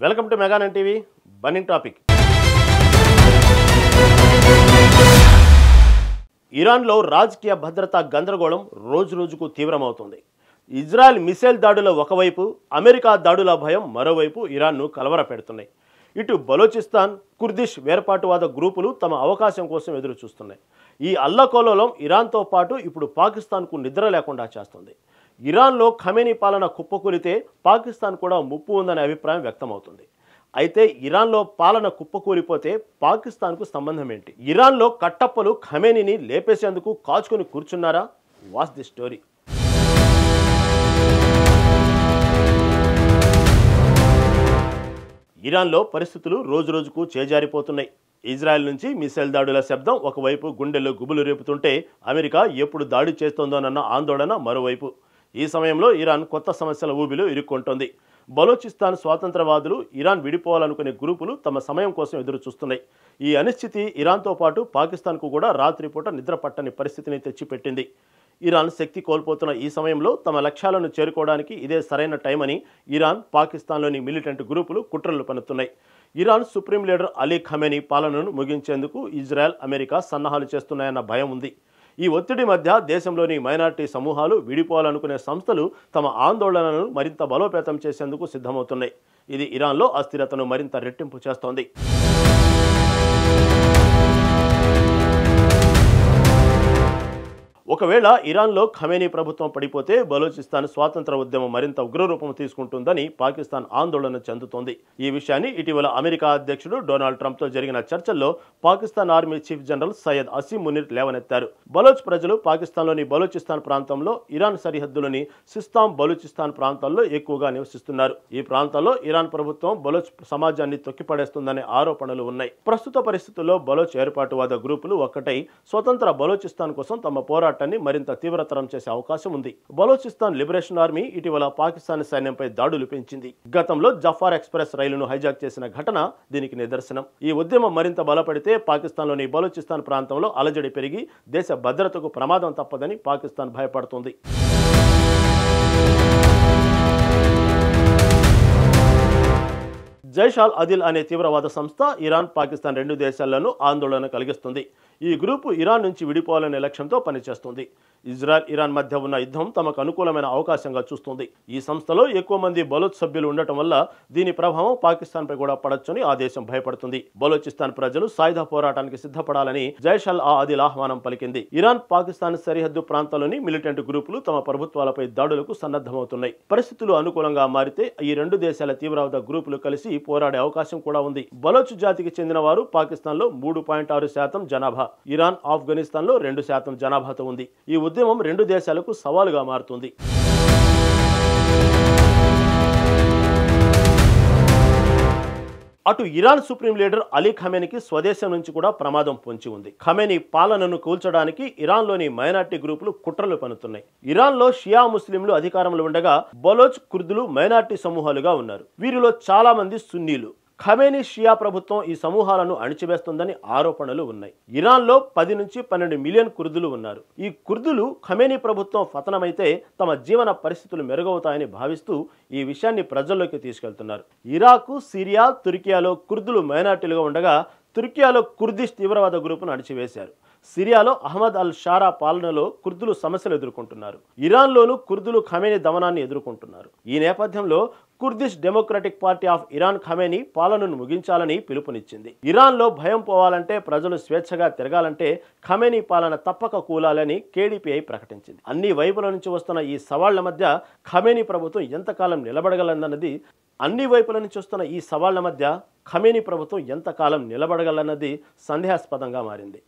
Welcome to mega nine TV. Burning topic. ఇరాన్లో రాజకీయ భద్రతా గందరగోళం రోజురోజుకు తీవ్రమవుతోంది. ఇజ్రాయెల్ మిసైల్ దాడుల ఒకవైపు, అమెరికా దాడుల భయం మరోవైపు ఇరాన్ను కలవరపెడుతున్నాయి. ఇటు బలోచిస్తాన్, కుర్దిష్ వేర్పాటువాద గ్రూపులు తమ అవకాశం కోసం ఎదురు చూస్తున్నాయి. ఈ అల్లకల్లోలం ఇరాన్తో పాటు ఇప్పుడు పాకిస్తాన్కు నిద్ర లేకుండా చేస్తుంది. ఇరాన్లో ఖమేనీ పాలన కుప్పకూలితే పాకిస్తాన్ కూడా ముప్పు ఉందనే అభిప్రాయం వ్యక్తమవుతుంది. అయితే ఇరాన్లో పాలన కుప్పకూలిపోతే పాకిస్తాన్కు సంబంధం ఏంటి? ఇరాన్లో కట్టప్పలు ఖమేనీని లేపేసేందుకు కాచుకొని కూర్చున్నారా? Watch the story. ఇరాన్లో పరిస్థితులు రోజురోజుకు చేజారిపోతున్నాయి. ఇజ్రాయెల్ నుంచి మిసైల్ దాడుల శబ్దం ఒకవైపు గుండెల్లో గుబులు రేపుతుంటే, అమెరికా ఎప్పుడు దాడి చేస్తోందోనన్న ఆందోళన మరోవైపు. ఈ సమయంలో ఇరాన్ కొత్త సమస్యల ఊబిలో ఇరుక్కుంటోంది. బలోచిస్తాన్ స్వాతంత్రవాదులు, ఇరాన్ విడిపోవాలనుకునే గ్రూపులు తమ సమయం కోసం ఎదురు చూస్తున్నాయి. ఈ అనిశ్చితి ఇరాన్తో పాటు పాకిస్తాన్కు కూడా రాత్రిపూట నిద్ర పట్టని పరిస్థితిని తెచ్చిపెట్టింది. ఇరాన్ శక్తి కోల్పోతున్న ఈ సమయంలో తమ లక్ష్యాలను చేరుకోవడానికి ఇదే సరైన టైం అని ఇరాన్, పాకిస్తాన్లోని మిలిటెంట్ గ్రూపులు కుట్రలు పన్నుతున్నాయి. Iran supreme leader Ali Khamenei పాలనను ముగించేందుకు ఇజ్రాయెల్, అమెరికా సన్నాహాలు చేస్తున్నాయన్న భయం ఉంది. ఈ ఒత్తిడి మధ్య దేశంలోని మైనారిటీ సమూహాలు, విడిపోవాలనుకునే సంస్థలు తమ ఆందోళనను మరింత బలోపేతం చేసేందుకు సిద్ధమవుతున్నాయి. ఇది ఇరాన్లో అస్థిరతను మరింత రెట్టింపు చేస్తోంది. ఒకవేళ ఇరాన్లో ఖమేనీ ప్రభుత్వం పడిపోతే బలోచిస్తాన్ స్వాతంత్ర ఉద్యమం మరింత ఉగ్రరూపం తీసుకుంటుందని పాకిస్తాన్ ఆందోళన చెందుతోంది. ఈ విషయాన్ని ఇటీవల అమెరికా అధ్యక్షుడు డొనాల్డ్ ట్రంప్తో జరిగిన చర్చల్లో Pakistan army chief general Syed Asim Munir లేవనెత్తారు. బలోచ్ ప్రజలు పాకిస్తాన్లోని బలోచిస్తాన్ ప్రాంతంలో, ఇరాన్ సరిహద్దులోని సిస్తాన్ బలూచిస్తాన్ ప్రాంతాల్లో ఎక్కువగా నివసిస్తున్నారు. ఈ ప్రాంతాల్లో ఇరాన్ ప్రభుత్వం బలోచ్ సమాజాన్ని తొక్కిపడేస్తుందనే ఆరోపణలు ఉన్నాయి. ప్రస్తుత పరిస్థితుల్లో బలోచ్ ఏర్పాటువాద గ్రూపులు ఒక్కటై స్వతంత్ర బలోచిస్తాన్ కోసం తమ పోరాటాన్ని మరింత తీవ్రతరం చేసే అవకాశం ఉంది. బలోచిస్తాన్ లిబరేషన్ ఆర్మీ ఇటీవల పాకిస్తాన్ సైన్యంపై దాడులు పెంచింది. గతంలో జఫార్ ఎక్స్ప్రెస్ రైలును హైజాక్ చేసిన ఘటన దీనికి నిదర్శనం. ఈ ఉద్యమం మరింత బలపడితే పాకిస్తాన్లోని బలోచిస్తాన్ ప్రాంతంలో అలజడి పెరిగి దేశ భద్రతకు ప్రమాదం తప్పదని పాకిస్తాన్ భయపడుతోంది. జైష్ అల్ అదిల్ అనే తీవ్రవాద సంస్థ ఇరాన్, పాకిస్తాన్ రెండు దేశాల్లోనూ ఆందోళన కలిగిస్తుంది. ఈ గ్రూపు ఇరాన్ నుంచి విడిపోవాలనే లక్ష్యంతో పనిచేస్తుంది. ఇజ్రాయెల్, ఇరాన్ మధ్య ఉన్న యుద్ధం తమకు అనుకూలమైన అవకాశంగా చూస్తుంది. ఈ సంస్థలో ఎక్కువ మంది బలోచ్ సభ్యులు ఉండటం వల్ల దీని ప్రభావం పాకిస్తాన్పై కూడా పడొచ్చని ఆ దేశం భయపడుతుంది. బలోచిస్తాన్ ప్రజలు సాయుధ పోరాటానికి సిద్ధపడాలని జైష్ అల్ అదిల్ ఆహ్వానం పలికింది. ఇరాన్, పాకిస్తాన్ సరిహద్దు ప్రాంతాల్లోని మిలిటెంట్ గ్రూపులు తమ ప్రభుత్వాలపై దాడులకు సన్నద్ధమవుతున్నాయి. పరిస్థితులు అనుకూలంగా మారితే ఈ రెండు దేశాల తీవ్రవాద గ్రూపులు కలిసి పోరాడే అవకాశం కూడా ఉంది. బలోచ్ జాతికి చెందిన వారు పాకిస్తాన్లో 3.6% జనాభా, ఇరాన్, ఆఫ్ఘనిస్తాన్లో 2% జనాభాతో ఉంది. ఈ ఉద్యమం రెండు దేశాలకు సవాలుగా మారుతుంది. అటు ఇరాన్ సుప్రీం లీడర్ అలీ ఖమేనీకి స్వదేశం నుంచి కూడా ప్రమాదం పొంచి ఉంది. ఖమేనీ పాలనను కూల్చడానికి ఇరాన్లోని మైనార్టీ గ్రూపులు కుట్రలు పన్నుతున్నాయి. ఇరాన్లో షియా ముస్లింలు అధికారంలో ఉండగా బలోచ్, కుర్దులు మైనార్టీ సమూహాలుగా ఉన్నారు. వీరిలో చాలా మంది సున్నీలు. ఖమేనీ షియా ప్రభుత్వం ఈ సమూహాలను అణిచివేస్తుందని ఆరోపణలు ఉన్నాయి. ఇరాన్లో 10 నుంచి 12 మిలియన్ కుర్దులు ఉన్నారు. ఈ కుర్దులు ఖమేనీ ప్రభుత్వం పతనమైతే తమ జీవన పరిస్థితులు మెరుగవుతాయని భావిస్తూ ఈ విషయాన్ని ప్రజల్లోకి తీసుకెళ్తున్నారు. ఇరాకు, సిరియా, తుర్కియాలో కుర్దులు మైనార్టీలుగా ఉండగా తుర్కియాలో కుర్దిష్ తీవ్రవాద గ్రూపును అణిచివేశారు. సిరియాలో అహ్మద్ అల్ షారా పాలనలో కుర్దులు సమస్యలు ఎదుర్కొంటున్నారు. ఇరాన్లోనూ కుర్దులు ఖమేనీ దమనాన్ని ఎదుర్కొంటున్నారు. ఈ నేపథ్యంలో Kurdish democratic party of Iran Khamenei పాలనను ముగించాలని పిలుపునిచ్చింది. ఇరాన్లో భయం పోవాలంటే, ప్రజలు స్వేచ్ఛగా తిరగాలంటే ఖమేనీ పాలన తప్పక కూలాలని కేడీపీఐ ప్రకటించింది. అన్ని వైపుల నుంచి వస్తున్న ఈ సవాళ్ల మధ్య ఖమేనీ ప్రభుత్వం ఎంతకాలం నిలబడగలదన్నది సందేహాస్పదంగా మారింది.